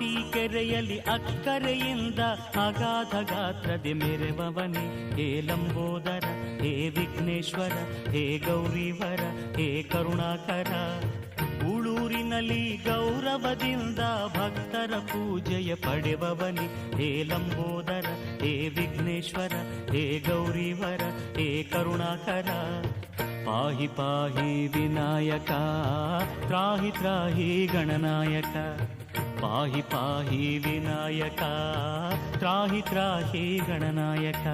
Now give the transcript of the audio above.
ಅರಸಿ ಕೆರೆಯಲ್ಲಿ ಅಕ್ಕರೆಯಿಂದ ಅಗಾಧ ಗಾತ್ರದೆ ಮೆರೆವವನೇ. ಹೇ ಲಂಬೋದರ, ಹೇ ವಿಘ್ನೇಶ್ವರ, ಹೇ ಗೌರಿವರ, ಹೇ ಕರುಣಾಕರ. ಉಳೂರಿನಲ್ಲಿ ಗೌರವದಿಂದ ಭಕ್ತರ ಪೂಜೆಯ ಪಡೆವವನೇ. ಹೇ ಲಂಬೋದರ, ಹೇ ವಿಘ್ನೇಶ್ವರ, ಹೇ ಗೌರಿವರ, ಹೇ ಕರುಣಾಕರ. ಪಾಹಿ ಪಾಹಿ ವಿನಾಯಕ, ತ್ರಾಹಿ ತ್ರಾಹಿ ಗಣನಾಯಕ. ಪಾಹಿ ಪಾಹಿ ವಿನಾಯಕ, ತ್ರಾಹಿ ತ್ರಾಹಿ ಗಣನಾಯಕ.